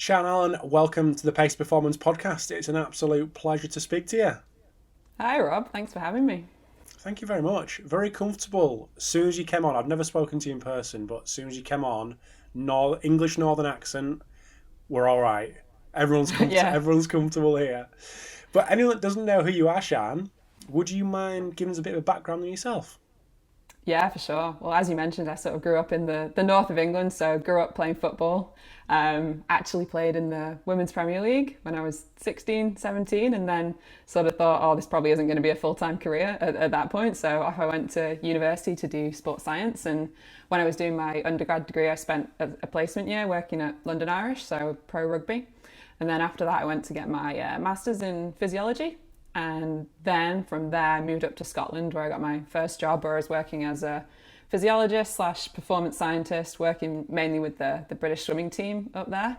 Sian Allen, welcome to the Pacey Performance Podcast. It's an absolute pleasure to speak to you. Hi Rob, thanks for having me. Thank you very much. Very comfortable. As soon as you came on, I've never spoken to you in person, but as soon as you came on, English Northern accent, we're all right. Everyone's comfortable here. But anyone that doesn't know who you are, Sian, would you mind giving us a bit of a background on yourself? Yeah, for sure. Well, as you mentioned, I sort of grew up in the north of England, so grew up playing football. Actually played in the Women's Premier League when I was 16, 17, and then sort of thought, oh, this probably isn't going to be a full-time career at that point. So off I went to university to do sports science. And when I was doing my undergrad degree, I spent a placement year working at London Irish, so pro rugby. And then after that, I went to get my master's in physiology. And then from there, I moved up to Scotland, where I got my first job, where I was working as a physiologist / performance scientist, working mainly with the British swimming team up there.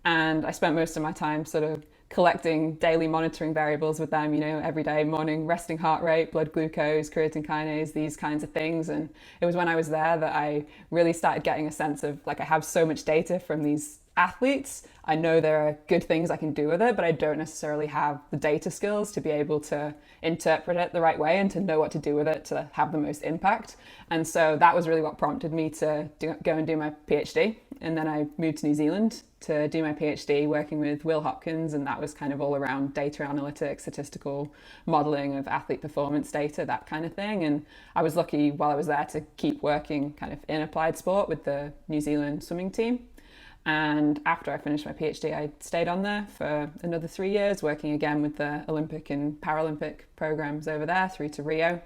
And I spent most of my time sort of collecting daily monitoring variables with them, every day, morning resting heart rate, blood glucose, creatine kinase, these kinds of things. And it was when I was there that I really started getting a sense of, I have so much data from these athletes. I know there are good things I can do with it, but I don't necessarily have the data skills to be able to interpret it the right way and to know what to do with it to have the most impact. And so that was really what prompted me to go and do my PhD. And then I moved to New Zealand to do my PhD working with Will Hopkins, and that was kind of all around data analytics, statistical modeling of athlete performance data, that kind of thing. And I was lucky while I was there to keep working kind of in applied sport with the New Zealand swimming team. And after I finished my PhD, I stayed on there for another 3 years, working again with the Olympic and Paralympic programs over there through to Rio.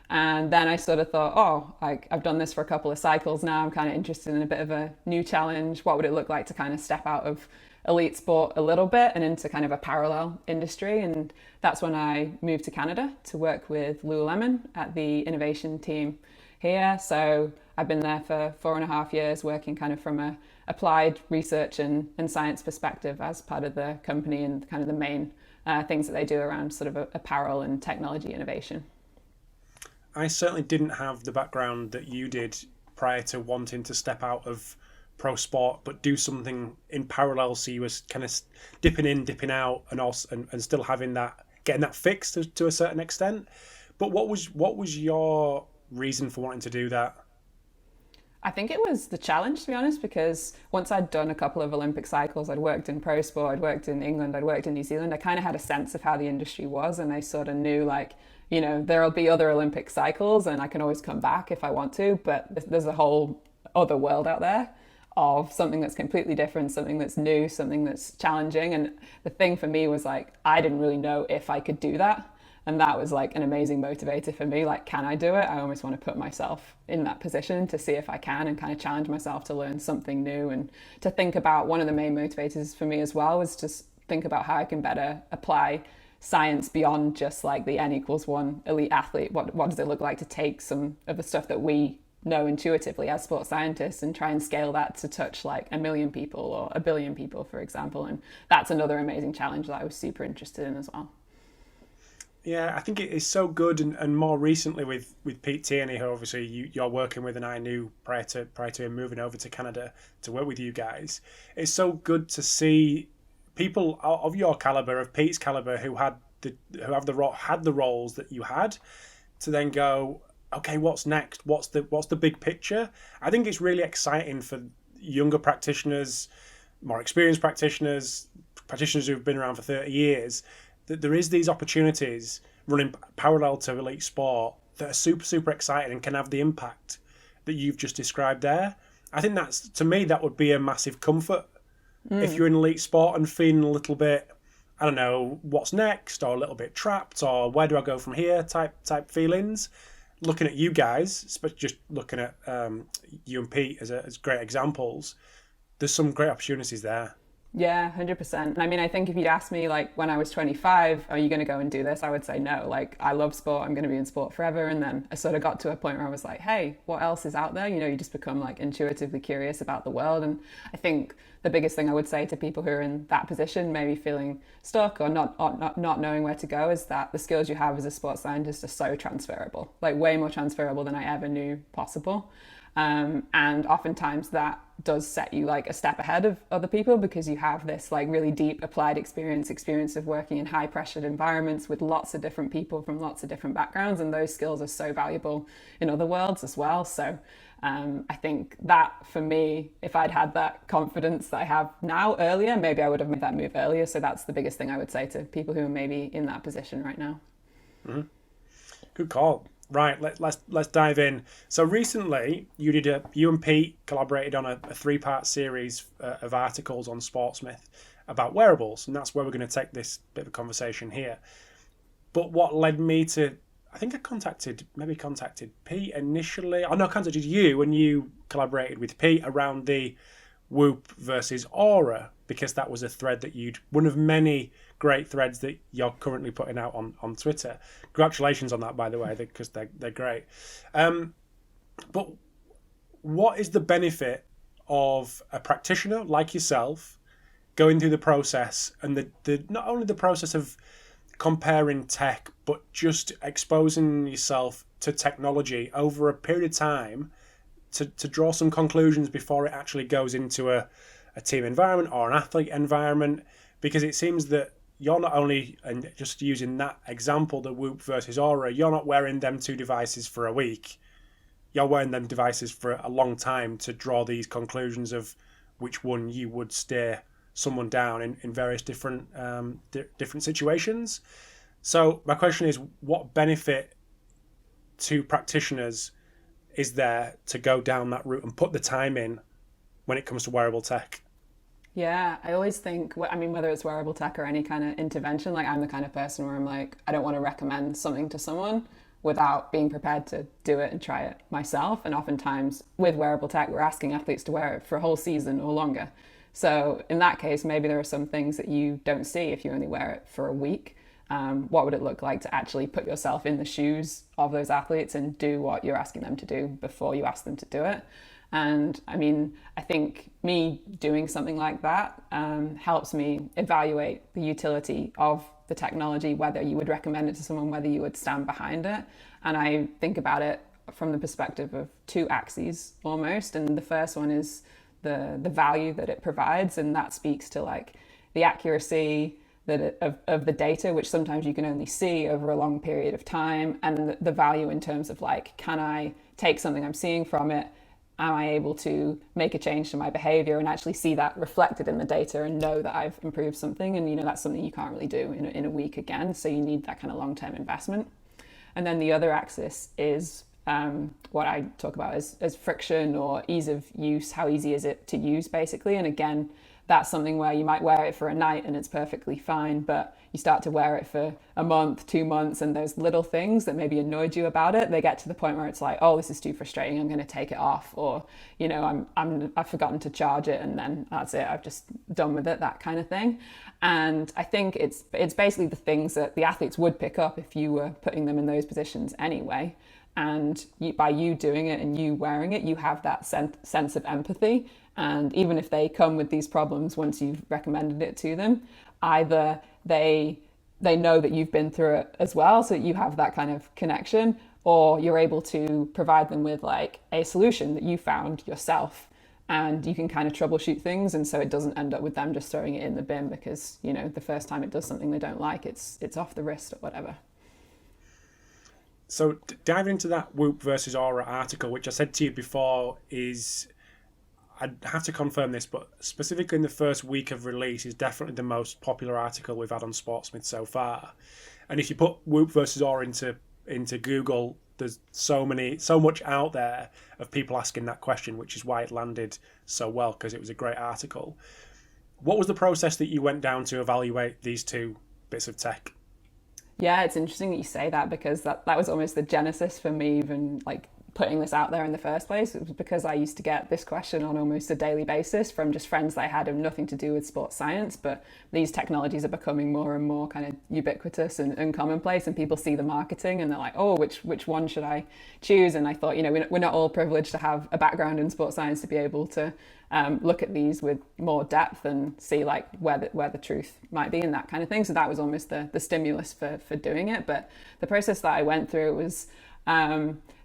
And then I sort of thought, I've done this for a couple of cycles now. I'm kind of interested in a bit of a new challenge. What would it look like to kind of step out of elite sport a little bit and into kind of a parallel industry? And that's when I moved to Canada to work with Lululemon at the innovation team here. So I've been there for 4.5 years, working kind of from a applied research and science perspective as part of the company, and kind of the main things that they do around sort of apparel and technology innovation. I certainly didn't have the background that you did prior to wanting to step out of pro sport, but do something in parallel. So you was kind of dipping in, dipping out, and also and still having that, getting that fixed to a certain extent. But what was your reason for wanting to do that? I think it was the challenge, to be honest, because once I'd done a couple of Olympic cycles, I'd worked in pro sport, I'd worked in England, I'd worked in New Zealand, I kind of had a sense of how the industry was, and I sort of knew there'll be other Olympic cycles and I can always come back if I want to, but there's a whole other world out there of something that's completely different, something that's new, something that's challenging. And the thing for me was I didn't really know if I could do that. And that was an amazing motivator for me. Can I do it? I almost want to put myself in that position to see if I can, and kind of challenge myself to learn something new, and to think about, one of the main motivators for me as well was just think about how I can better apply science beyond just the N=1 elite athlete. What does it look like to take some of the stuff that we know intuitively as sports scientists and try and scale that to touch 1 million people or 1 billion people, for example. And that's another amazing challenge that I was super interested in as well. Yeah, I think it is so good, and more recently with Pete Tierney, who obviously you're working with, and I knew prior to him moving over to Canada to work with you guys. It's so good to see people of your caliber, of Pete's caliber, who had the roles that you had, to then go, okay, what's next? What's the big picture? I think it's really exciting for younger practitioners, more experienced practitioners who've been around for 30 years. That there is these opportunities running parallel to elite sport that are super, super exciting and can have the impact that you've just described there. I think to me, that would be a massive comfort. If you're in elite sport and feeling a little bit, I don't know, what's next, or a little bit trapped, or where do I go from here type feelings. Looking at you guys, just looking at you and Pete as great examples, there's some great opportunities there. Yeah, 100%. I mean, I think if you'd asked me when I was 25, are you going to go and do this? I would say no. I love sport. I'm going to be in sport forever. And then I sort of got to a point where I was like, hey, what else is out there? You just become intuitively curious about the world. And I think the biggest thing I would say to people who are in that position, maybe feeling stuck or not knowing where to go, is that the skills you have as a sports scientist are so transferable, way more transferable than I ever knew possible. And oftentimes that does set you like a step ahead of other people, because you have this like really deep applied experience of working in high pressured environments with lots of different people from lots of different backgrounds, and those skills are so valuable in other worlds as well. So I think that for me, if I'd had that confidence that I have now earlier, maybe I would have made that move earlier. So that's the biggest thing I would say to people who are maybe in that position right now. Mm-hmm. Good call. Right, let's dive in. So recently, you and Pete collaborated on a 3-part series of articles on Sportsmith about wearables, and that's where we're going to take this bit of a conversation here. But what led me to, I think I contacted Pete initially. I contacted you, and you collaborated with Pete around the Whoop versus Oura, because that was a thread that one of many great threads that you're currently putting out on Twitter. Congratulations on that, by the way, because they're great. But what is the benefit of a practitioner like yourself going through the process, and the not only the process of comparing tech, but just exposing yourself to technology over a period of time to draw some conclusions before it actually goes into a team environment or an athlete environment? Because it seems that you're not only, and just using that example, the Whoop versus Oura, you're not wearing them 2 devices for a week. You're wearing them devices for a long time to draw these conclusions of which one you would steer someone down in various different situations. So my question is, what benefit to practitioners is there to go down that route and put the time in when it comes to wearable tech? Yeah, I always think, whether it's wearable tech or any kind of intervention, like I'm the kind of person where I'm like, I don't want to recommend something to someone without being prepared to do it and try it myself. And oftentimes with wearable tech, we're asking athletes to wear it for a whole season or longer. So in that case, maybe there are some things that you don't see if you only wear it for a week. What would it look like to actually put yourself in the shoes of those athletes and do what you're asking them to do before you ask them to do it? And I think me doing something like that helps me evaluate the utility of the technology, whether you would recommend it to someone, whether you would stand behind it. And I think about it from the perspective of 2 axes almost. And the first one is the value that it provides, and that speaks to like the accuracy of the data, which sometimes you can only see over a long period of time, and the value in terms of like, can I take something I'm seeing from it? Am I able to make a change to my behavior and actually see that reflected in the data and know that I've improved something? And that's something you can't really do in a week again. So you need that kind of long-term investment. And then the other axis is what I talk about as friction or ease of use. How easy is it to use, basically? And again, that's something where you might wear it for a night and it's perfectly fine, but you start to wear it for a month, 2 months, and those little things that maybe annoyed you about it, they get to the point where it's like, oh, this is too frustrating, I'm going to take it off, or I've forgotten to charge it, and then that's it, I've just done with it, that kind of thing. And I think it's basically the things that the athletes would pick up if you were putting them in those positions anyway. And by you doing it and you wearing it, you have that sense of empathy. And even if they come with these problems once you've recommended it to them, either they know that you've been through it as well, so you have that kind of connection, or you're able to provide them with like a solution that you found yourself, and you can kind of troubleshoot things, and so it doesn't end up with them just throwing it in the bin because the first time it does something they don't like, it's off the wrist or whatever. So diving into that Whoop versus Oura article, which I said to you before, I'd have to confirm this, but specifically in the first week of release, is definitely the most popular article we've had on Sportsmith so far. And if you put Whoop versus Oura into Google, there's so much out there of people asking that question, which is why it landed so well, because it was a great article. What was the process that you went down to evaluate these 2 bits of tech? Yeah, it's interesting that you say that, because that was almost the genesis for me even like putting this out there in the first place. It was because I used to get this question on almost a daily basis from just friends that I had who had nothing to do with sports science, but these technologies are becoming more and more kind of ubiquitous and commonplace, and people see the marketing and they're like, oh, which one should I choose? And I thought, we're not all privileged to have a background in sports science to be able to look at these with more depth and see like where the truth might be and that kind of thing. So that was almost the stimulus for doing it. But the process that I went through was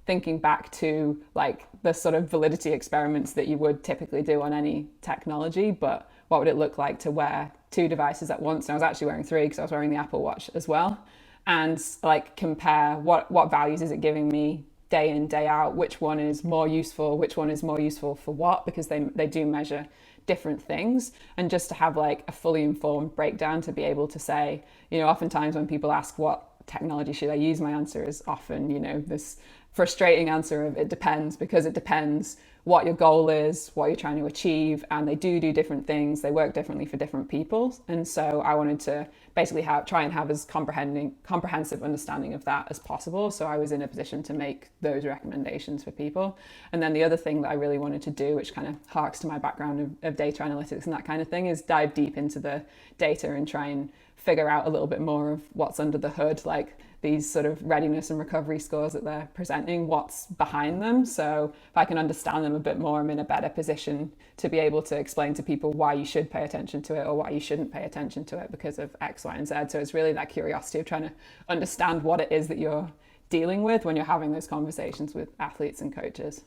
thinking back to like the sort of validity experiments that you would typically do on any technology, but what would it look like to wear two devices at once? And I was actually wearing three because I was wearing the Apple Watch as well, and like compare what values is it giving me day in, day out, which one is more useful, which one is more useful for what, because they do measure different things. And just to have like a fully informed breakdown to be able to say, you know, oftentimes when people ask what technology should I use, my answer is often, you know, this frustrating answer of it depends, because it depends what your goal is, what you're trying to achieve, and they do different things. They work differently for different people. And so I wanted to basically try and have as comprehensive understanding of that as possible. So I was in a position to make those recommendations for people. And then the other thing that I really wanted to do, which kind of harks to my background of data analytics and that kind of thing, is dive deep into the data and try and figure out a little bit more of what's under the hood, like these sort of readiness and recovery scores that they're presenting, what's behind them. So if I can understand them a bit more, I'm in a better position to be able to explain to people why you should pay attention to it or why you shouldn't pay attention to it because of X, Y, and Z. So it's really that curiosity of trying to understand what it is that you're dealing with when you're having those conversations with athletes and coaches.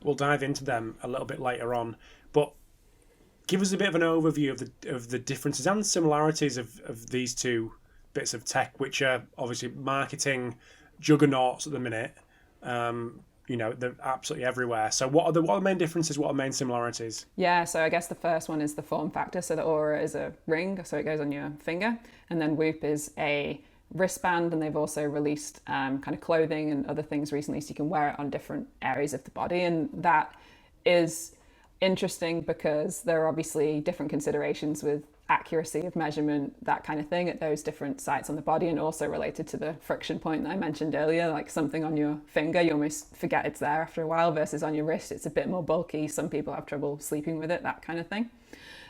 We'll dive into them a little bit later on, but give us a bit of an overview of the differences and similarities of these two bits of tech, which are obviously marketing juggernauts at the minute. You know, they're absolutely everywhere. So what are the main differences? What are the main similarities? Yeah, so I guess the first one is the form factor. So the Oura is a ring, so it goes on your finger, and then Whoop is a wristband, and they've also released kind of clothing and other things recently, so you can wear it on different areas of the body. And that is interesting because there are obviously different considerations with accuracy of measurement, that kind of thing, at those different sites on the body, and also related to the friction point that I mentioned earlier. Like something on your finger, you almost forget it's there after a while, versus on your wrist, it's a bit more bulky. Some people have trouble sleeping with it, that kind of thing.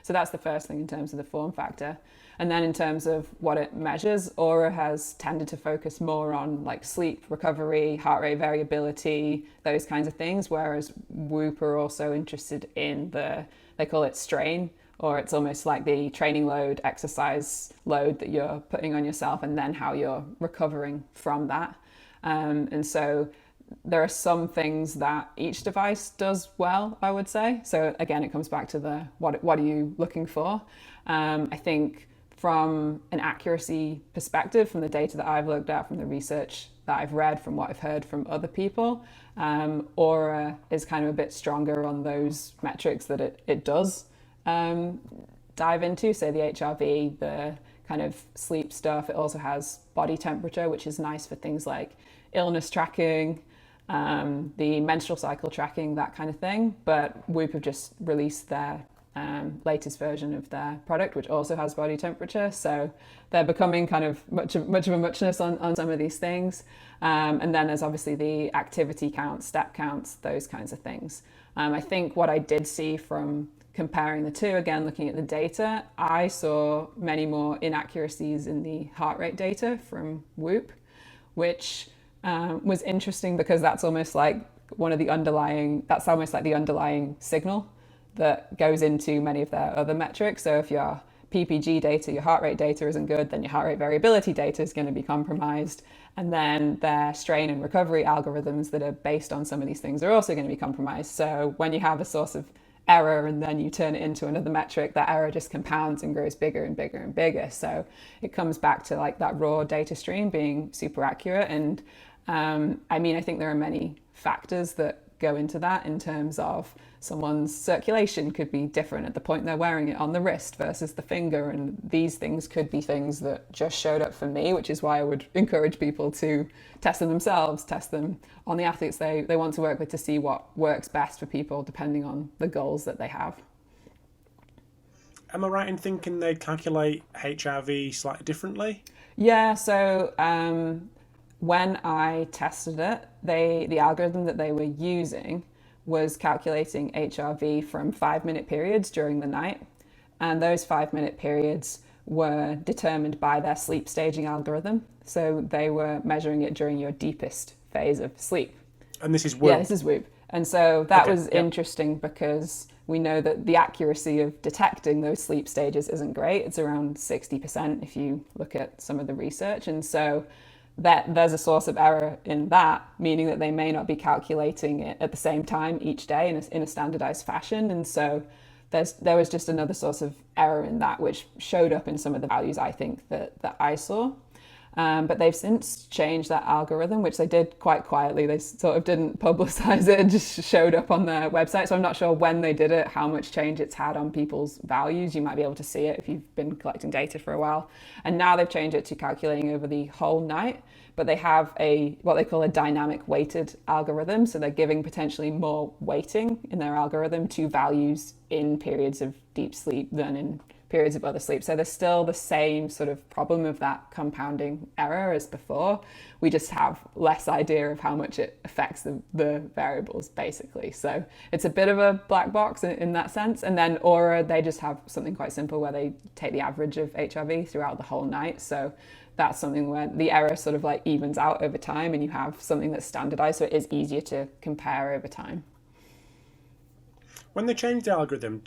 So that's the first thing in terms of the form factor. And then in terms of what it measures, Oura has tended to focus more on like sleep, recovery, heart rate variability, those kinds of things, whereas Whoop are also interested in they call it strain, or it's almost like the training load, exercise load that you're putting on yourself, and then how you're recovering from that. And so there are some things that each device does well, I would say. So again, it comes back to what are you looking for? I think from an accuracy perspective, from the data that I've looked at, from the research that I've read, from what I've heard from other people, Oura is kind of a bit stronger on those metrics that it does dive into, say the HRV, the kind of sleep stuff. It also has body temperature, which is nice for things like illness tracking, the menstrual cycle tracking, that kind of thing. But Whoop have just released their latest version of their product, which also has body temperature. So they're becoming kind of much of a muchness on some of these things. And then there's obviously the activity counts, step counts, those kinds of things. I think what I did see from comparing the two, again, looking at the data, I saw many more inaccuracies in the heart rate data from Whoop, which was interesting because that's almost like the underlying signal that goes into many of their other metrics. So if your PPG data, your heart rate data isn't good, then your heart rate variability data is going to be compromised. And then their strain and recovery algorithms that are based on some of these things are also going to be compromised. So when you have a source of error and then you turn it into another metric, that error just compounds and grows bigger and bigger and bigger. So it comes back to like that raw data stream being super accurate. And I think there are many factors that go into that in terms of someone's circulation could be different at the point they're wearing it on the wrist versus the finger, and these things could be things that just showed up for me, which is why I would encourage people to test them themselves, test them on the athletes they want to work with, to see what works best for people depending on the goals that they have. Am I right in thinking they calculate HRV slightly differently? Yeah, so when I tested it, the algorithm that they were using was calculating HRV from 5-minute periods during the night. And those 5-minute periods were determined by their sleep staging algorithm. So they were measuring it during your deepest phase of sleep. And this is Whoop? Yeah, this is Whoop. And so that was interesting because we know that the accuracy of detecting those sleep stages isn't great. It's around 60% if you look at some of the research. And so that there's a source of error in that, meaning that they may not be calculating it at the same time each day in a standardized fashion. And so there was just another source of error in that, which showed up in some of the values I think that I saw. But they've since changed that algorithm, which they did quite quietly. They sort of didn't publicize it, it just showed up on their website. So I'm not sure when they did it, how much change it's had on people's values. You might be able to see it if you've been collecting data for a while. And now they've changed it to calculating over the whole night, but they have what they call a dynamic weighted algorithm. So they're giving potentially more weighting in their algorithm to values in periods of deep sleep than in periods of other sleep. So there's still the same sort of problem of that compounding error as before. We just have less idea of how much it affects the variables, basically. So it's a bit of a black box in that sense. And then Oura, they just have something quite simple where they take the average of HRV throughout the whole night. So that's something where the error sort of like evens out over time, and you have something that's standardized, so it is easier to compare over time. When they change the algorithm,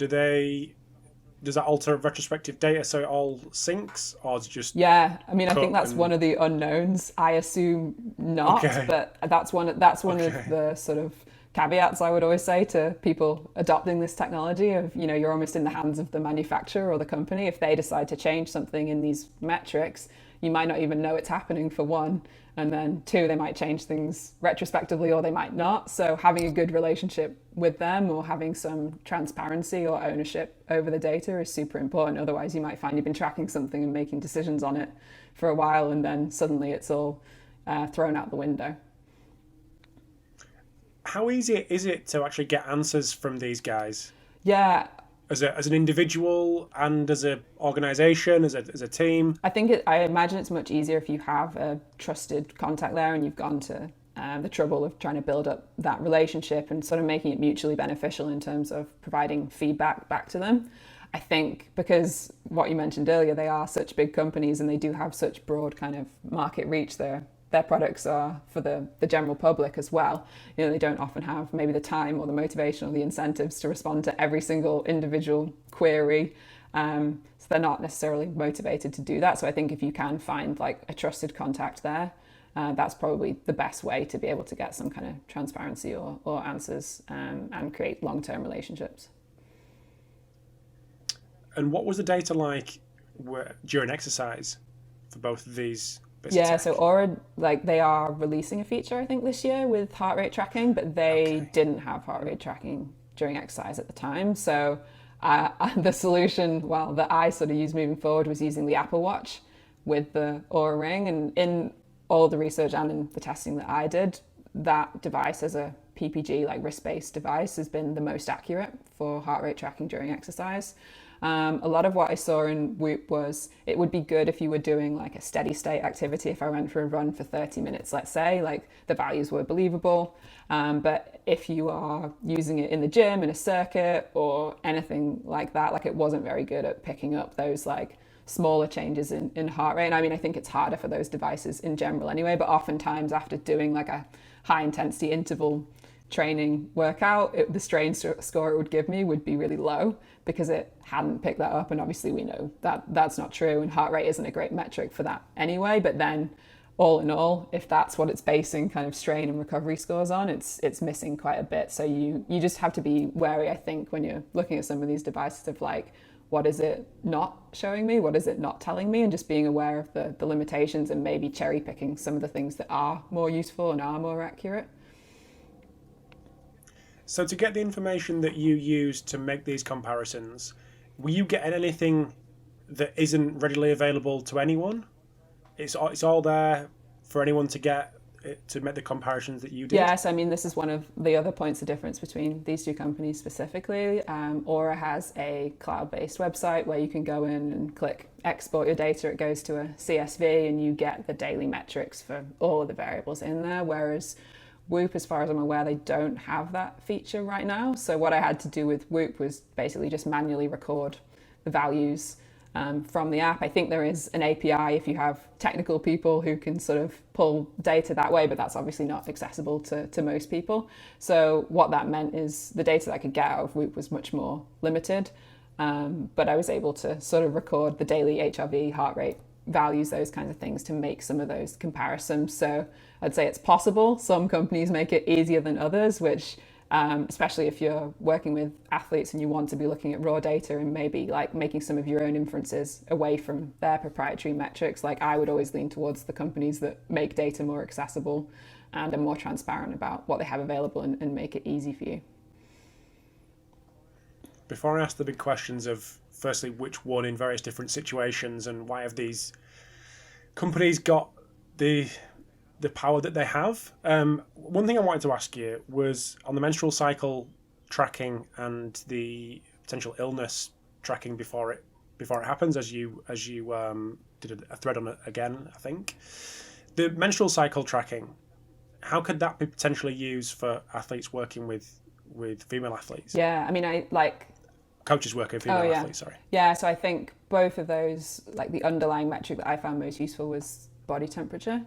does that alter retrospective data so it all syncs, or is it just... Yeah, I mean, I think that's one of the unknowns. I assume not, but that's one of the sort of caveats I would always say to people adopting this technology of, you're almost in the hands of the manufacturer or the company. If they decide to change something in these metrics, you might not even know it's happening, for one. And then two, they might change things retrospectively or they might not. So having a good relationship with them or having some transparency or ownership over the data is super important. Otherwise, you might find you've been tracking something and making decisions on it for a while, and then suddenly it's all thrown out the window. How easy is it to actually get answers from these guys? Yeah. As an individual and as an organisation, as a team? I imagine it's much easier if you have a trusted contact there and you've gone to the trouble of trying to build up that relationship and sort of making it mutually beneficial in terms of providing feedback back to them. I think because what you mentioned earlier, they are such big companies and they do have such broad kind of market reach there. Their products are for the general public as well. They don't often have maybe the time or the motivation or the incentives to respond to every single individual query. So they're not necessarily motivated to do that. So I think if you can find like a trusted contact there, that's probably the best way to be able to get some kind of transparency or answers and create long-term relationships. And what was the data like during exercise for both of these? Yeah, so Oura, they are releasing a feature, I think, this year with heart rate tracking, but they didn't have heart rate tracking during exercise at the time. So the solution, that I sort of used moving forward was using the Apple Watch with the Oura Ring. And in all the research and in the testing that I did, that device as a PPG, wrist-based device, has been the most accurate for heart rate tracking during exercise. A lot of what I saw in Whoop was it would be good if you were doing a steady state activity. If I went for a run for 30 minutes, let's say, the values were believable. But if you are using it in the gym, in a circuit or anything like that, it wasn't very good at picking up those smaller changes in heart rate. And I mean, I think it's harder for those devices in general anyway, but oftentimes after doing a high intensity interval training workout, the strain score it would give me would be really low because it hadn't picked that up. And obviously we know that that's not true, and heart rate isn't a great metric for that anyway. But then all in all, if that's what it's basing kind of strain and recovery scores on, it's missing quite a bit. So you just have to be wary, I think, when you're looking at some of these devices of what is it not showing me? What is it not telling me? And just being aware of the limitations and maybe cherry picking some of the things that are more useful and are more accurate. So to get the information that you use to make these comparisons, were you getting anything that isn't readily available to anyone? It's all there for anyone to get to make the comparisons that you did? Yes, I mean, this is one of the other points of difference between these two companies specifically. Oura has a cloud-based website where you can go in and click export your data. It goes to a CSV and you get the daily metrics for all of the variables in there, whereas Whoop, as far as I'm aware, they don't have that feature right now. So what I had to do with Whoop was basically just manually record the values from the app. I think there is an API if you have technical people who can sort of pull data that way, but that's obviously not accessible to most people. So what that meant is the data that I could get out of Whoop was much more limited, but I was able to sort of record the daily HRV, heart rate, values those kinds of things to make some of those comparisons. So I'd say it's possible. Some companies make it easier than others, which especially if you're working with athletes and you want to be looking at raw data and maybe like making some of your own inferences away from their proprietary metrics, like I would always lean towards the companies that make data more accessible and are more transparent about what they have available and make it easy for you. Before I ask the big questions of firstly which one in various different situations and why have these companies got the power that they have, one thing I wanted to ask you was on the menstrual cycle tracking and the potential illness tracking before it happens, as you did a thread on it again, I think. The menstrual cycle tracking, how could that be potentially used for athletes working with female athletes? Yeah, I mean, coaches working with female athletes, sorry. Yeah, so I think both of those, like the underlying metric that I found most useful was body temperature,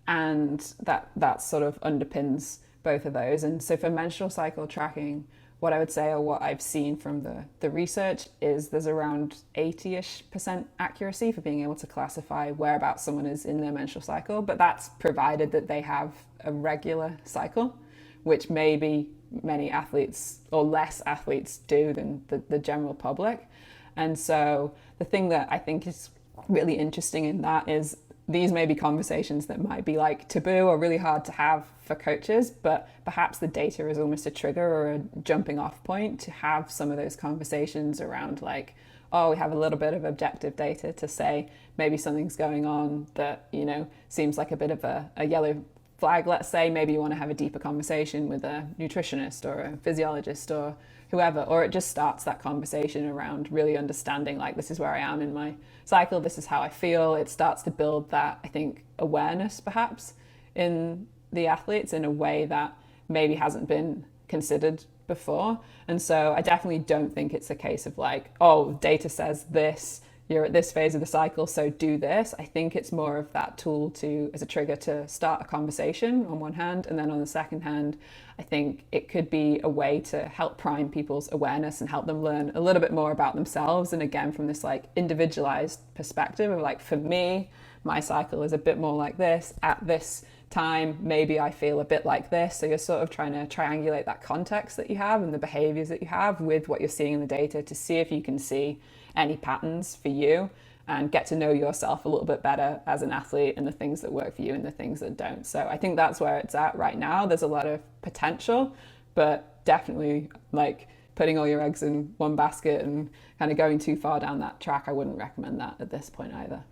and that sort of underpins both of those. And so for menstrual cycle tracking, what I would say, or what I've seen from the research, is there's around 80-ish% accuracy for being able to classify whereabouts someone is in their menstrual cycle, but that's provided that they have a regular cycle, which maybe many athletes or less athletes do than the general public. And so the thing that I think is really interesting in that is these may be conversations that might be like taboo or really hard to have for coaches, but perhaps the data is almost a trigger or a jumping off point to have some of those conversations around like, oh, we have a little bit of objective data to say maybe something's going on that, you know, seems like a bit of a yellow flag, let's say. Maybe you want to have a deeper conversation with a nutritionist or a physiologist or whoever, or it just starts that conversation around really understanding like, this is where I am in my cycle, this is how I feel. It starts to build that, I think, awareness perhaps in the athletes in a way that maybe hasn't been considered before. And so I definitely don't think it's a case of like, oh, data says this, you're at this phase of the cycle, so do this. I think it's more of that tool as a trigger to start a conversation on one hand, and then on the second hand, I think it could be a way to help prime people's awareness and help them learn a little bit more about themselves. And again, from this like individualized perspective of like, for me, my cycle is a bit more like this at this time, maybe I feel a bit like this. So you're sort of trying to triangulate that context that you have and the behaviors that you have with what you're seeing in the data to see if you can see any patterns for you and get to know yourself a little bit better as an athlete and the things that work for you and the things that don't. So I think that's where it's at right now. There's a lot of potential, but definitely like putting all your eggs in one basket and kind of going too far down that track, I wouldn't recommend that at this point either.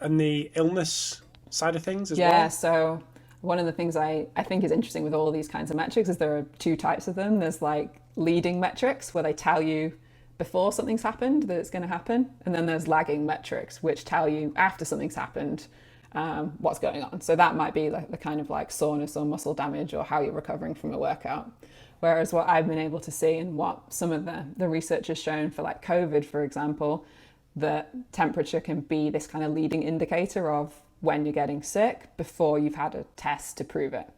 And the illness side of things as well? Yeah, so one of the things I think is interesting with all of these kinds of metrics is there are two types of them. There's like leading metrics where they tell you before something's happened that it's going to happen. And then there's lagging metrics, which tell you after something's happened what's going on. So that might be like the kind of like soreness or muscle damage or how you're recovering from a workout. Whereas what I've been able to see and what some of the research has shown for like COVID, for example, that temperature can be this kind of leading indicator of when you're getting sick before you've had a test to prove it.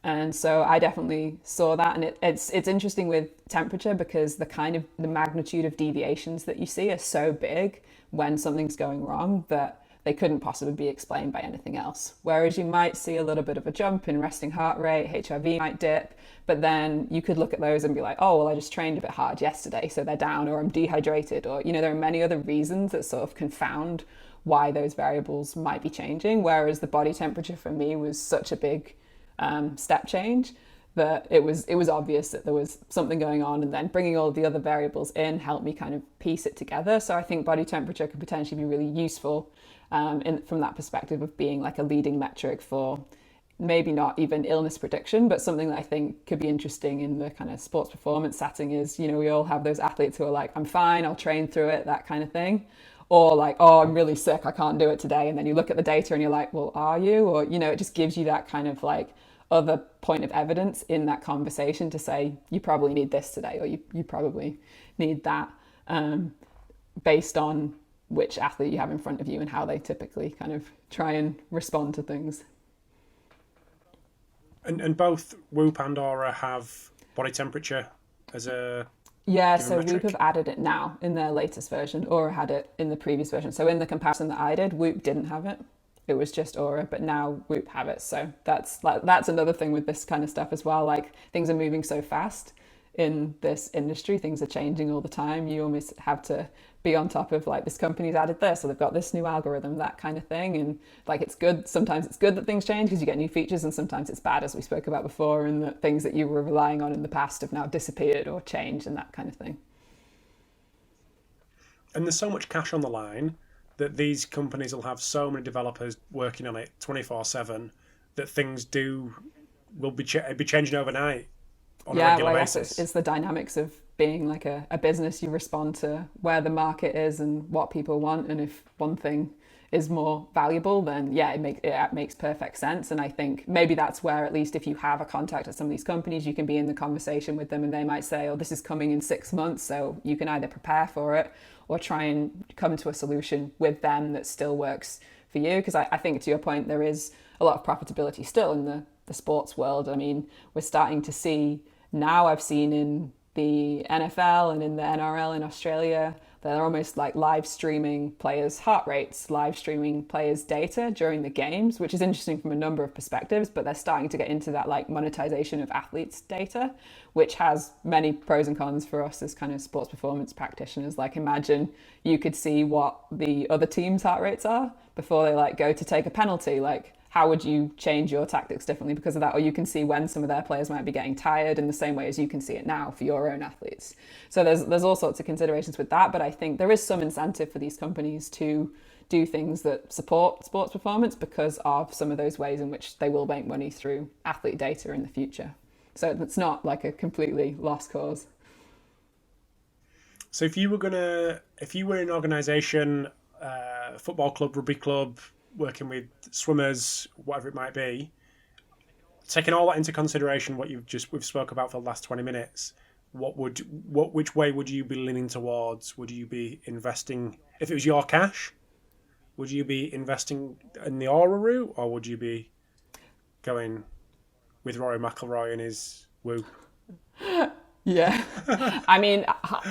And so I definitely saw that. And it's interesting with temperature because the magnitude of deviations that you see are so big when something's going wrong that they couldn't possibly be explained by anything else. Whereas you might see a little bit of a jump in resting heart rate, HRV might dip, but then you could look at those and be like, oh, well, I just trained a bit hard yesterday, so they're down, or I'm dehydrated, or, you know, there are many other reasons that sort of confound why those variables might be changing. Whereas the body temperature for me was such a big step change that it was obvious that there was something going on, and then bringing all of the other variables in helped me kind of piece it together. So I think body temperature could potentially be really useful from that perspective of being like a leading metric for maybe not even illness prediction, but something that I think could be interesting in the kind of sports performance setting is, you know, we all have those athletes who are like, I'm fine, I'll train through it, that kind of thing. Or like, oh, I'm really sick, I can't do it today. And then you look at the data and you're like, well, are you? Or, you know, it just gives you that kind of like other point of evidence in that conversation to say, you probably need this today, or you probably need that, based on which athlete you have in front of you and how they typically kind of try and respond to things. And both Whoop and Oura have body temperature as a Yeah, given so Whoop have metric? added it now in their latest version. Aura had it in the previous version. So in the comparison that I did, Whoop didn't have it. It was just Aura, but now Whoop have it. So that's another thing with this kind of stuff as well. Like things are moving so fast in this industry, things are changing all the time. You almost have to be on top of like this company's added this, or they've got this new algorithm, that kind of thing. And like it's good. Sometimes it's good that things change because you get new features, and sometimes it's bad, as we spoke about before, and that things that you were relying on in the past have now disappeared or changed and that kind of thing. And there's so much cash on the line that these companies will have so many developers working on it 24/7 that things will be changing overnight on a Yeah, well, regular I guess basis. it's the dynamics of being like a business. You respond to where the market is and what people want. And if one thing is more valuable, then yeah, it makes perfect sense. And I think maybe that's where, at least if you have a contact at some of these companies, you can be in the conversation with them and they might say, oh, this is coming in 6 months. So you can either prepare for it or try and come to a solution with them that still works for you. Because I think, to your point, there is a lot of profitability still in the sports world. I mean, we're starting to see now, I've seen in the NFL and in the NRL in Australia, they're almost like live streaming players' heart rates, live streaming players' data during the games, which is interesting from a number of perspectives, but they're starting to get into that like monetization of athletes' data, which has many pros and cons for us as kind of sports performance practitioners. Like imagine you could see what the other team's heart rates are before they like go to take a penalty. Like how would you change your tactics differently because of that? Or you can see when some of their players might be getting tired in the same way as you can see it now for your own athletes. So there's all sorts of considerations with that, but I think there is some incentive for these companies to do things that support sports performance because of some of those ways in which they will make money through athlete data in the future. So it's not like a completely lost cause. So if you were in an organisation, football club, rugby club, working with swimmers, whatever it might be, taking all that into consideration, what we've spoke about for the last 20 minutes, which way would you be leaning towards? Would you be investing, if it was your cash, would you be investing in the Aura route, or would you be going with Rory McIlroy and his Whoop? Yeah. I mean,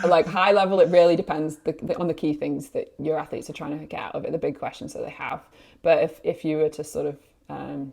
like high level, it really depends on the key things that your athletes are trying to get out of it, the big questions that they have. But if you were to sort of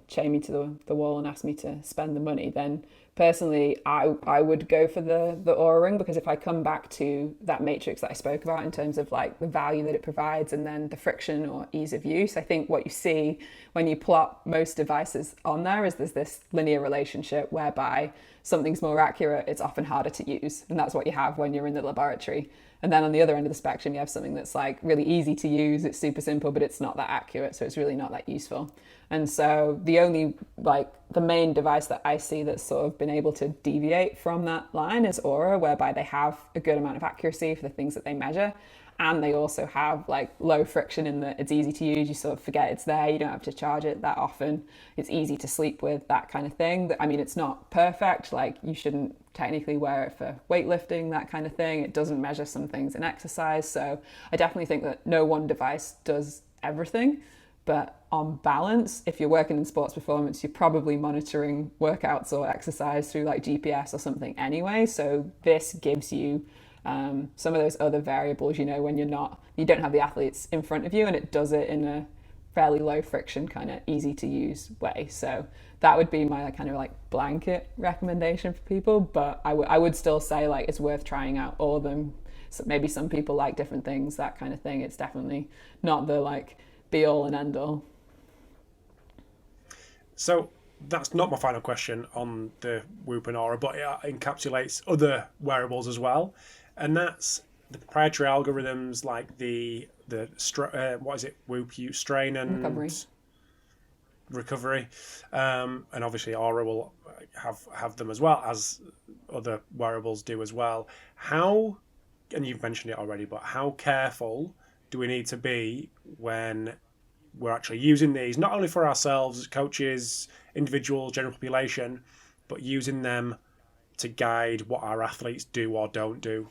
chain me to the wall and ask me to spend the money, then personally, I would go for the Aura Ring, because if I come back to that matrix that I spoke about in terms of like the value that it provides and then the friction or ease of use, I think what you see when you plot most devices on there is there's this linear relationship whereby something's more accurate, it's often harder to use. And that's what you have when you're in the laboratory. And then on the other end of the spectrum, you have something that's like really easy to use, it's super simple, but it's not that accurate. So it's really not that useful. And so the main device that I see that's sort of been able to deviate from that line is Aura, whereby they have a good amount of accuracy for the things that they measure. And they also have like low friction in that it's easy to use. You sort of forget it's there. You don't have to charge it that often. It's easy to sleep with, that kind of thing. I mean, it's not perfect. Like you shouldn't technically wear it for weightlifting, that kind of thing. It doesn't measure some things in exercise. So I definitely think that no one device does everything. But on balance, if you're working in sports performance, you're probably monitoring workouts or exercise through like GPS or something anyway. So this gives you some of those other variables, when you don't have the athletes in front of you, and it does it in a fairly low friction, kind of easy to use way. So that would be my kind of like blanket recommendation for people. But I would still say like it's worth trying out all of them. So maybe some people like different things, that kind of thing. It's definitely not the like be all and end all. So that's not my final question on the Whoop and Aura, but it encapsulates other wearables as well, and that's the proprietary algorithms like the what is it, Whoop strain and recovery, and obviously Aura will have them as well, as other wearables do as well. How, and you've mentioned it already, but how careful do we need to be when we're actually using these, not only for ourselves, coaches, individuals, general population, but using them to guide what our athletes do or don't do?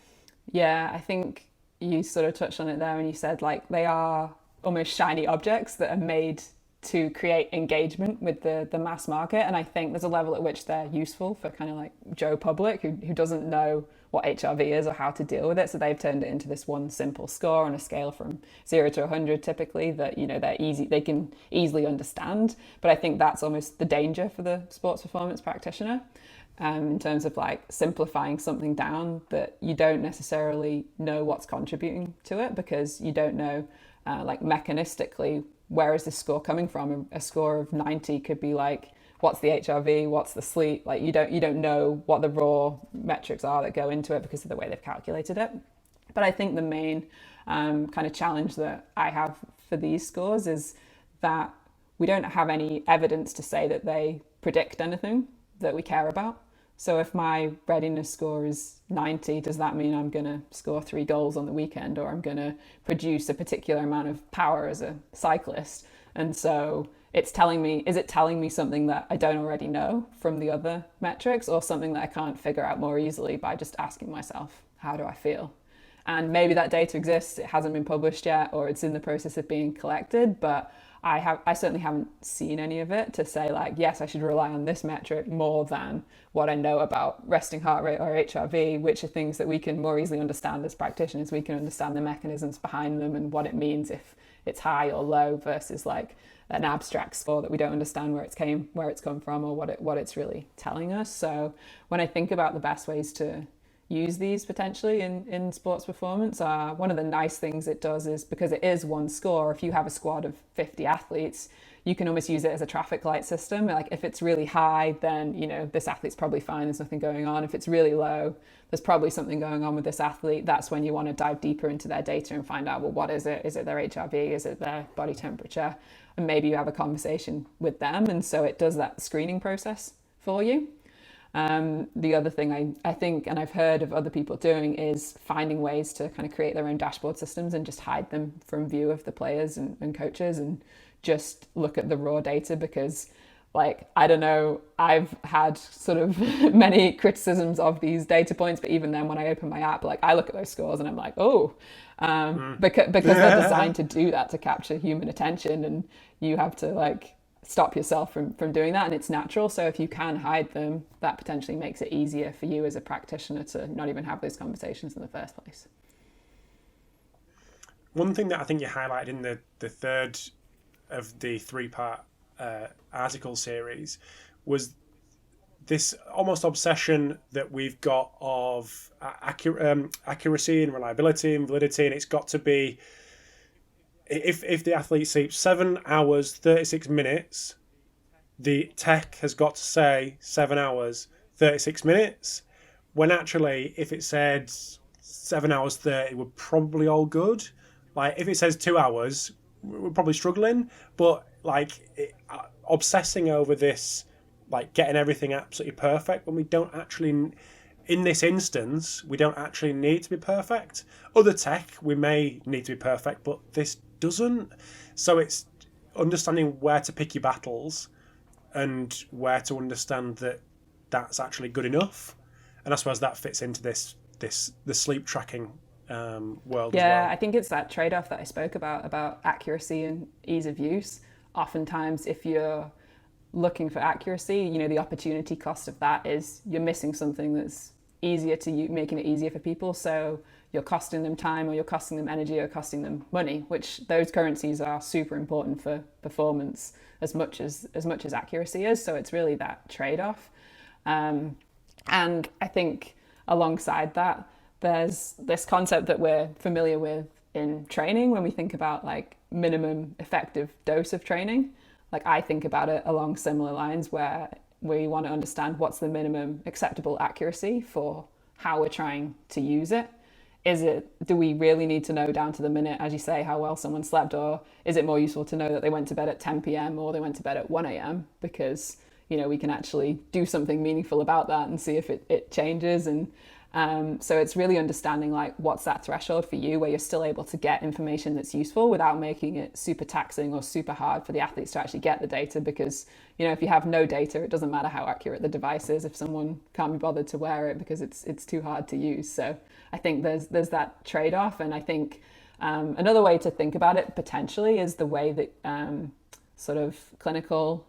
Yeah, I think you sort of touched on it there when you said like they are almost shiny objects that are made to create engagement with the mass market. And I think there's a level at which they're useful for kind of like Joe Public who doesn't know what HRV is or how to deal with it. So they've turned it into this one simple score on a scale from 0 to 100 typically that, they can easily understand. But I think that's almost the danger for the sports performance practitioner, in terms of like simplifying something down that you don't necessarily know what's contributing to it, because you don't know like mechanistically, where is this score coming from? A score of 90 could be like, what's the HRV, what's the sleep? Like you don't know what the raw metrics are that go into it because of the way they've calculated it. But I think the main kind of challenge that I have for these scores is that we don't have any evidence to say that they predict anything that we care about. So if my readiness score is 90, does that mean I'm going to score 3 goals on the weekend, or I'm going to produce a particular amount of power as a cyclist? And so is it telling me something that I don't already know from the other metrics, or something that I can't figure out more easily by just asking myself, how do I feel? And maybe that data exists, it hasn't been published yet, or it's in the process of being collected, but I certainly haven't seen any of it to say like, yes, I should rely on this metric more than what I know about resting heart rate or HRV, which are things that we can more easily understand as practitioners. We can understand the mechanisms behind them and what it means if it's high or low versus like an abstract score that we don't understand where it's come from or what it's really telling us. So when I think about the best ways to use these potentially in sports performance, one of the nice things it does is, because it is one score, if you have a squad of 50 athletes, you can almost use it as a traffic light system. Like if it's really high, then this athlete's probably fine, there's nothing going on. If it's really low, there's probably something going on with this athlete. That's when you want to dive deeper into their data and find out, well, what is it? Is it their HRV? Is it their body temperature? And maybe you have a conversation with them, and so it does that screening process for you. The other thing I think, and I've heard of other people doing, is finding ways to kind of create their own dashboard systems and just hide them from view of the players and coaches, and just look at the raw data. Because like, I don't know, I've had sort of many criticisms of these data points, but even then when I open my app, like I look at those scores and I'm like, because they're designed to do that, to capture human attention, and you have to like stop yourself from doing that, and it's natural. So if you can hide them, that potentially makes it easier for you as a practitioner to not even have those conversations in the first place. One thing that I think you highlighted in the third of the 3-part article series was this almost obsession that we've got of accuracy and reliability and validity, and it's got to be, if the athlete sleeps 7 hours 36 minutes, the tech has got to say 7 hours 36 minutes, when actually if it said 7 hours 30, we're probably all good. Like if it says 2 hours, we're probably struggling. But like obsessing over this, like getting everything absolutely perfect, when we don't actually, in this instance, we don't actually need to be perfect. Other tech, we may need to be perfect, but this doesn't. So it's understanding where to pick your battles and where to understand that that's actually good enough. And I suppose that fits into the sleep tracking world as well. Yeah, I think it's that trade-off that I spoke about accuracy and ease of use. Oftentimes, if you're looking for accuracy, the opportunity cost of that is you're missing something that's easier to you, making it easier for people. So you're costing them time, or you're costing them energy, or costing them money, which those currencies are super important for performance as much as accuracy is. So it's really that trade-off. And I think alongside that, there's this concept that we're familiar with in training when we think about like minimum effective dose of training. Like I think about it along similar lines, where we want to understand what's the minimum acceptable accuracy for how we're trying to use it. Do we really need to know down to the minute, as you say, how well someone slept, or is it more useful to know that they went to bed at 10 p.m. or they went to bed at 1 a.m. because we can actually do something meaningful about that and see if it changes. And so it's really understanding like what's that threshold for you where you're still able to get information that's useful without making it super taxing or super hard for the athletes to actually get the data. Because if you have no data, it doesn't matter how accurate the device is if someone can't be bothered to wear it because it's too hard to use. So I think there's that trade-off. And I think another way to think about it potentially is the way that sort of clinical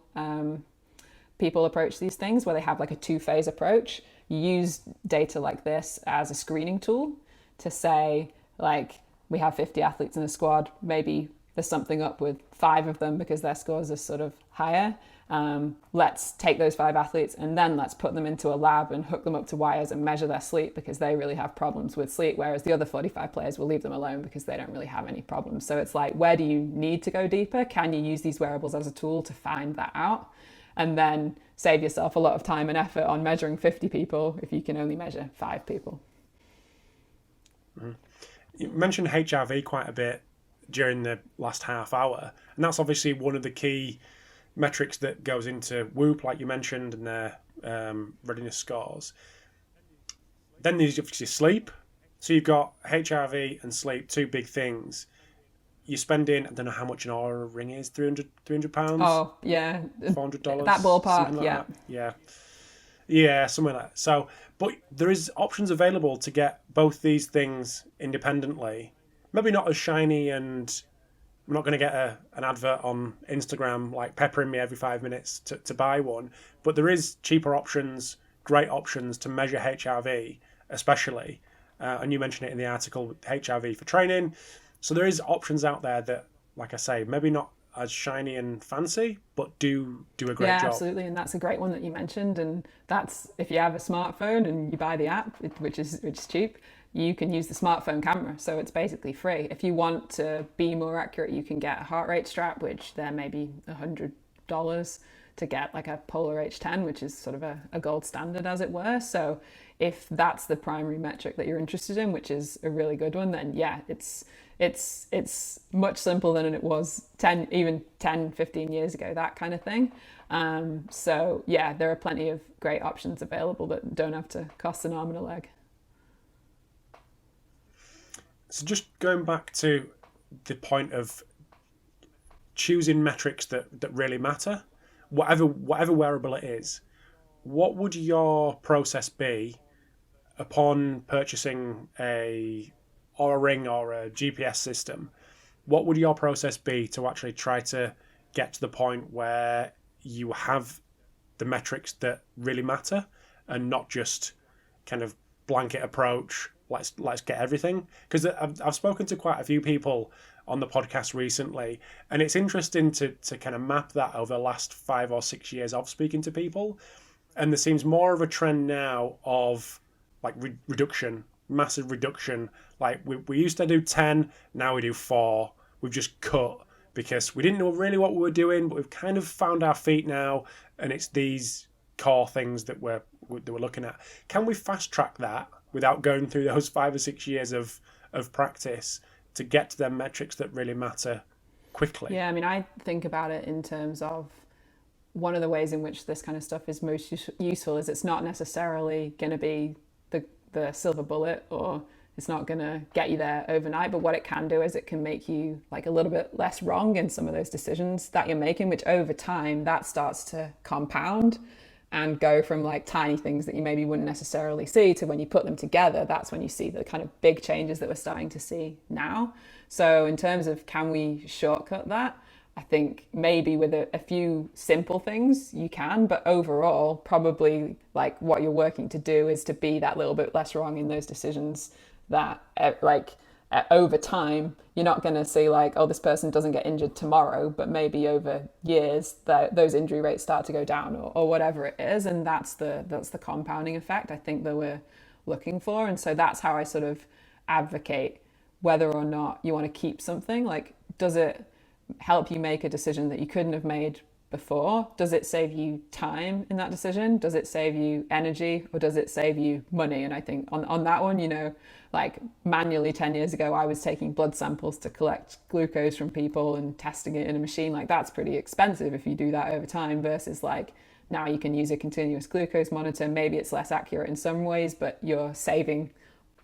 people approach these things, where they have like a two-phase approach. You use data like this as a screening tool to say, like, we have 50 athletes in a squad, maybe there's something up with 5 of them because their scores are sort of higher. Let's take those 5 athletes and then let's put them into a lab and hook them up to wires and measure their sleep because they really have problems with sleep, whereas the other 45 players will leave them alone because they don't really have any problems. So it's like, where do you need to go deeper? Can you use these wearables as a tool to find that out? And then save yourself a lot of time and effort on measuring 50 people if you can only measure 5 people. Mm-hmm. You mentioned HRV quite a bit during the last half hour, and that's obviously one of the key metrics that goes into Whoop, like you mentioned, and their readiness scores. Then there's obviously sleep. So you've got HRV and sleep, 2 big things. You're spending, I don't know how much an Oura ring is, £300? Oh, yeah. $400? That ballpark, like yeah. That. Yeah, something like that. So, but there is options available to get both these things independently. Maybe not as shiny, and I'm not going to get an advert on Instagram like peppering me every 5 minutes to buy one. But there is cheaper options, great options to measure HRV, especially. And you mentioned it in the article, HRV for training. So there is options out there that, like I say, maybe not as shiny and fancy, but do a great job. Yeah, absolutely. And that's a great one that you mentioned. And that's, if you have a smartphone and you buy the app, which is cheap, you can use the smartphone camera. So it's basically free. If you want to be more accurate, you can get a heart rate strap, which they're maybe $100 to get, like a Polar H10, which is sort of a gold standard, as it were. So if that's the primary metric that you're interested in, which is a really good one, then yeah, it's much simpler than it was 10, 15 years ago, that kind of thing. So yeah, there are plenty of great options available that don't have to cost an arm and a leg. So just going back to the point of choosing metrics that really matter, whatever wearable it is, what would your process be upon purchasing a ring or a GPS system? What would your process be to actually try to get to the point where you have the metrics that really matter and not just kind of blanket approach, let's get everything? Because I've spoken to quite a few people on the podcast recently, and it's interesting to kind of map that over the last 5 or 6 years of speaking to people. And there seems more of a trend now of like reduction, massive reduction. Like we used to do 10, now we do 4. We've just cut because we didn't know really what we were doing, but we've kind of found our feet now, and it's these core things that we're looking at. Can we fast track that without going through those 5 or 6 years of practice to get to them metrics that really matter quickly? Yeah, I mean, I think about it in terms of one of the ways in which this kind of stuff is most useful is it's not necessarily going to be the silver bullet, or it's not going to get you there overnight, but what it can do is it can make you like a little bit less wrong in some of those decisions that you're making, which over time that starts to compound and go from like tiny things that you maybe wouldn't necessarily see to when you put them together, that's when you see the kind of big changes that we're starting to see now. So in terms of can we shortcut that, I think maybe with a few simple things you can, but overall probably like what you're working to do is to be that little bit less wrong in those decisions that over time you're not going to see like, oh, this person doesn't get injured tomorrow, but maybe over years that those injury rates start to go down or whatever it is. And that's the compounding effect I think that we're looking for. And so that's how I sort of advocate whether or not you want to keep something. Like, does it help you make a decision that you couldn't have made before? Does it save you time in that decision? Does it save you energy, or does it save you money? And I think on that one, you know, like manually 10 years ago, I was taking blood samples to collect glucose from people and testing it in a machine. Like that's pretty expensive if you do that over time, versus like now you can use a continuous glucose monitor. Maybe it's less accurate in some ways, but you're saving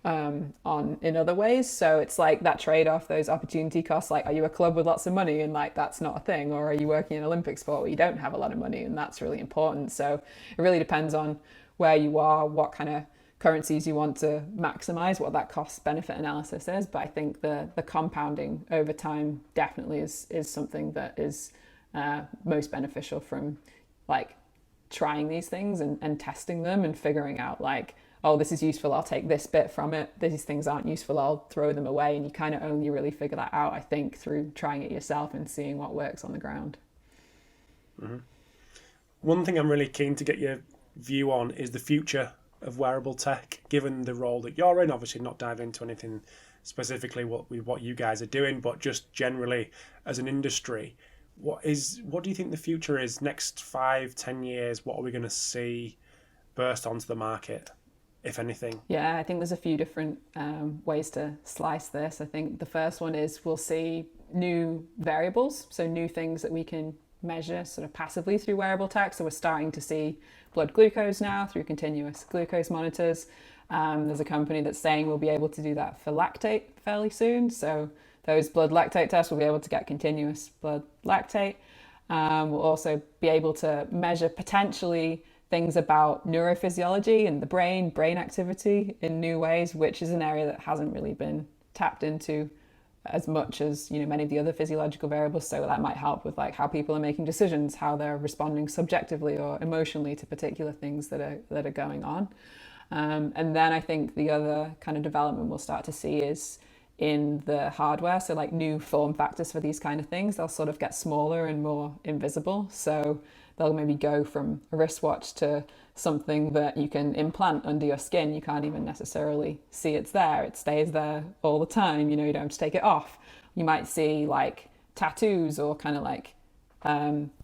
on in other ways. So it's like that trade-off, those opportunity costs. Like, are you a club with lots of money and like that's not a thing, or are you working in an Olympic sport where you don't have a lot of money and that's really important? So it really depends on where you are, what kind of currencies you want to maximize, what that cost benefit analysis is. But I think the compounding over time definitely is something that is most beneficial from like trying these things and testing them and figuring out like, oh, this is useful, I'll take this bit from it. These things aren't useful, I'll throw them away. And you kind of only really figure that out, I think, through trying it yourself and seeing what works on the ground. Mm-hmm. One thing I'm really keen to get your view on is the future of wearable tech, given the role that you're in. Obviously not diving into anything specifically what you guys are doing, but just generally as an industry, what do you think the future is? Next 5-10 years, what are we going to see burst onto the market, if anything? Yeah, I think there's a few different ways to slice this. I think the first one is we'll see new variables, so new things that we can measure sort of passively through wearable tech. So we're starting to see blood glucose now through continuous glucose monitors. There's a company that's saying we'll be able to do that for lactate fairly soon. So those blood lactate tests will be able to get continuous blood lactate. We'll also be able to measure potentially things about neurophysiology and the brain activity in new ways, which is an area that hasn't really been tapped into as much as, many of the other physiological variables. So that might help with like how people are making decisions, how they're responding subjectively or emotionally to particular things that are going on. And then I think the other kind of development we'll start to see is in the hardware. So like new form factors for these kind of things, they'll sort of get smaller and more invisible. So they'll maybe go from a wristwatch to something that you can implant under your skin. You can't even necessarily see it's there. It stays there all the time. You don't have to take it off. You might see like tattoos or kind of like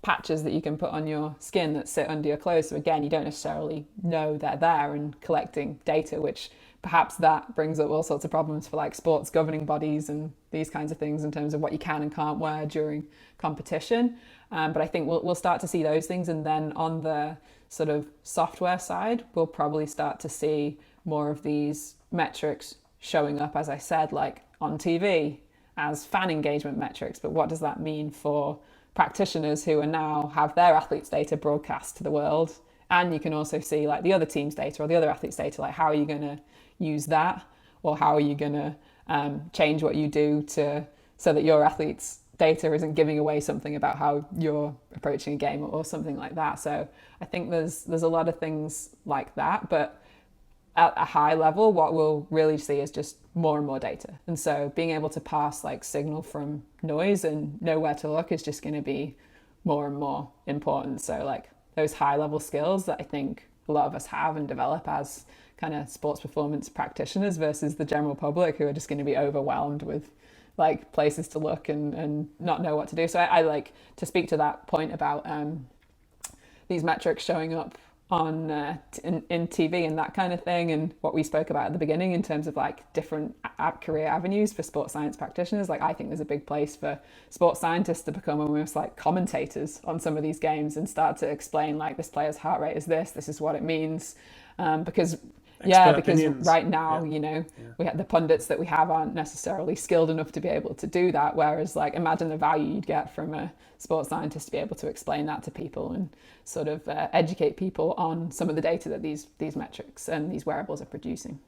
patches that you can put on your skin that sit under your clothes. So again, you don't necessarily know they're there and collecting data, which perhaps that brings up all sorts of problems for like sports governing bodies and these kinds of things in terms of what you can and can't wear during competition. But I think we'll start to see those things. And then on the sort of software side, we'll probably start to see more of these metrics showing up, as I said, like on TV as fan engagement metrics. But what does that mean for practitioners who are now have their athletes' data broadcast to the world? And you can also see like the other team's data or the other athletes' data, like how are you going to use that, or how are you going to change what you do so that your athletes' data isn't giving away something about how you're approaching a game or something like that. So I think there's a lot of things like that, but at a high level, what we'll really see is just more and more data. And so being able to parse like signal from noise and know where to look is just going to be more and more important. So like those high level skills that I think a lot of us have and develop as kind of sports performance practitioners versus the general public who are just going to be overwhelmed with like places to look and not know what to do. So I like to speak to that point about these metrics showing up on in TV and that kind of thing, and what we spoke about at the beginning in terms of like different career avenues for sports science practitioners. Like I think there's a big place for sports scientists to become almost like commentators on some of these games and start to explain like this player's heart rate is this is what it means, because opinions. Right now, we have the pundits that we have aren't necessarily skilled enough to be able to do that. Whereas like imagine the value you'd get from a sports scientist to be able to explain that to people and sort of educate people on some of the data that these metrics and these wearables are producing.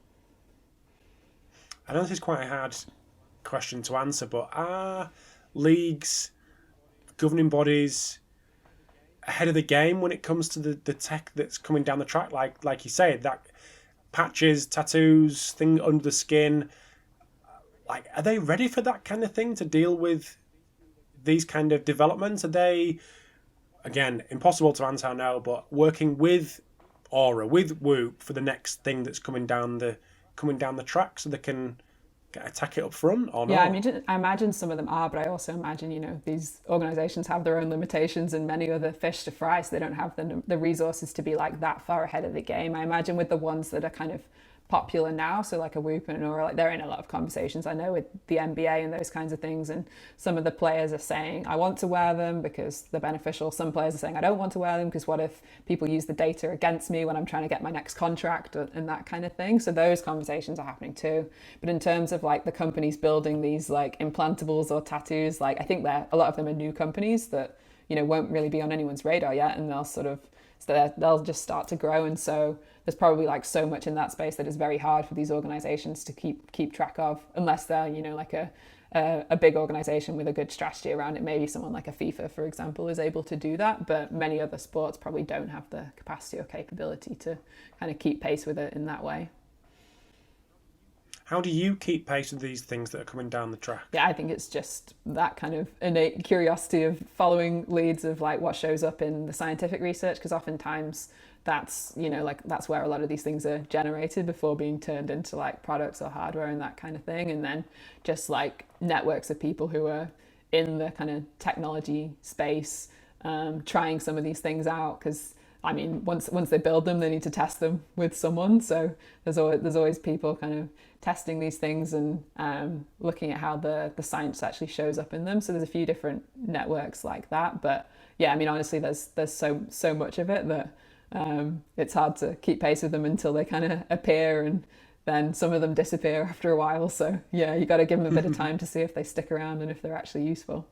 I know this is quite a hard question to answer, but are leagues, governing bodies ahead of the game when it comes to the tech that's coming down the track? Like you said, that patches, tattoos, thing under the skin, like are they ready for that kind of thing to deal with these kind of developments? Are they, again, impossible to answer, I know, but working with Oura, with Whoop for the next thing that's coming down the track so they can attack it up front or not? Yeah, I imagine some of them are, but I also imagine, these organizations have their own limitations and many other fish to fry, so they don't have the resources to be like that far ahead of the game. I imagine with the ones that are kind of popular now, so like a Whoop and an Oura, like they're in a lot of conversations, I know, with the NBA and those kinds of things, and some of the players are saying I want to wear them because they're beneficial. Some players are saying I don't want to wear them because what if people use the data against me when I'm trying to get my next contract and that kind of thing. So those conversations are happening too. But in terms of like the companies building these like implantables or tattoos, like I think a lot of them are new companies that won't really be on anyone's radar yet, and they'll just start to grow. And so there's probably like so much in that space that is very hard for these organizations to keep track of, unless they're, you know, like a big organization with a good strategy around it. Maybe someone like a FIFA, for example, is able to do that, but many other sports probably don't have the capacity or capability to kind of keep pace with it in that way. How do you keep pace with these things that are coming down the track? Yeah, I think it's just that kind of innate curiosity of following leads of like what shows up in the scientific research, because oftentimes that's, you know, like that's where a lot of these things are generated before being turned into like products or hardware and that kind of thing. And then just like networks of people who are in the kind of technology space, trying some of these things out, because I mean, once they build them, they need to test them with someone. So there's always people kind of testing these things and looking at how the science actually shows up in them. So there's a few different networks like that. But yeah, I mean, honestly, there's so much of it that it's hard to keep pace with them until they kind of appear, and then some of them disappear after a while. So yeah, you got to give them a bit of time to see if they stick around and if they're actually useful.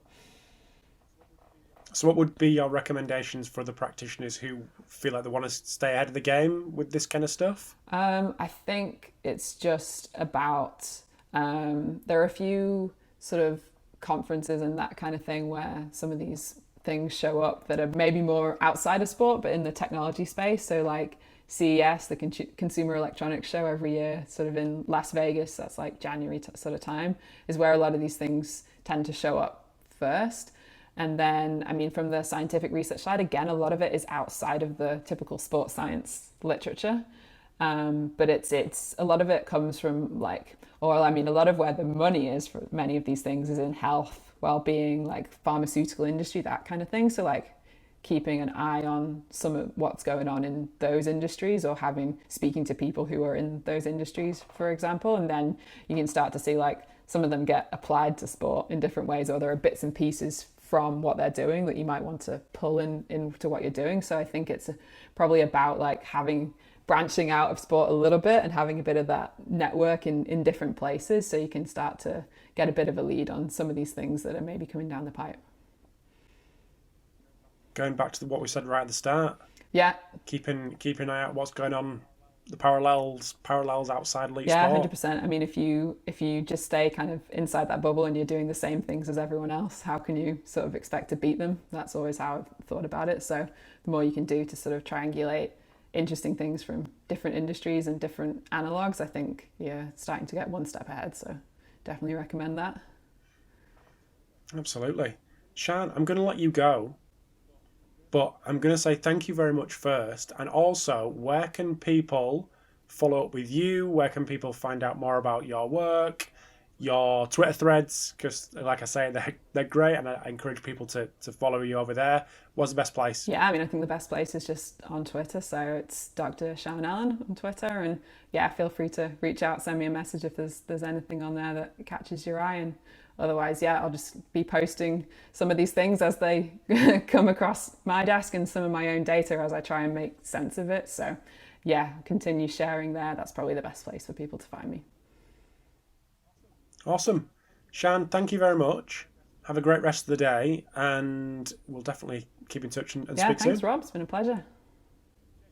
So what would be your recommendations for the practitioners who feel like they want to stay ahead of the game with this kind of stuff? I think it's just about, there are a few sort of conferences and that kind of thing where some of these things show up that are maybe more outside of sport, but in the technology space. So like CES, the Consumer Electronics Show every year, sort of in Las Vegas, that's like January sort of time, is where a lot of these things tend to show up first. And then, I mean, from the scientific research side, again, a lot of it is outside of the typical sports science literature. But it's a lot of it comes from like, or I mean, a lot of where the money is for many of these things is in health, well-being, like pharmaceutical industry, that kind of thing. So like keeping an eye on some of what's going on in those industries, or speaking to people who are in those industries, for example. And then you can start to see like some of them get applied to sport in different ways, or there are bits and pieces from what they're doing that you might want to pull into what you're doing. So I think it's probably about like branching out of sport a little bit and having a bit of that network in different places, so you can start to get a bit of a lead on some of these things that are maybe coming down the pipe. Going back to what we said right at the start. Yeah. Keep an eye out what's going on, the parallels outside elite yeah, sport. 100%. I mean, if you just stay kind of inside that bubble and you're doing the same things as everyone else, how can you sort of expect to beat them? That's always how I've thought about it. So the more you can do to sort of triangulate interesting things from different industries and different analogs, I think you're starting to get one step ahead. So definitely recommend that. Absolutely. Sian, I'm going to let you go, but I'm going to say thank you very much first. And also, where can people follow up with you? Where can people find out more about your work, your Twitter threads? Because like I say, they're great, and I encourage people to follow you over there. What's the best place? Yeah, I mean, I think the best place is just on Twitter. So it's Dr. Sian Allen on Twitter. And yeah, feel free to reach out, send me a message if there's anything on there that catches your eye. And otherwise, yeah, I'll just be posting some of these things as they come across my desk, and some of my own data as I try and make sense of it. So yeah, continue sharing there. That's probably the best place for people to find me. Awesome. Sian, thank you very much. Have a great rest of the day, and we'll definitely keep in touch and speak soon. Yeah, thanks, Rob. It's been a pleasure.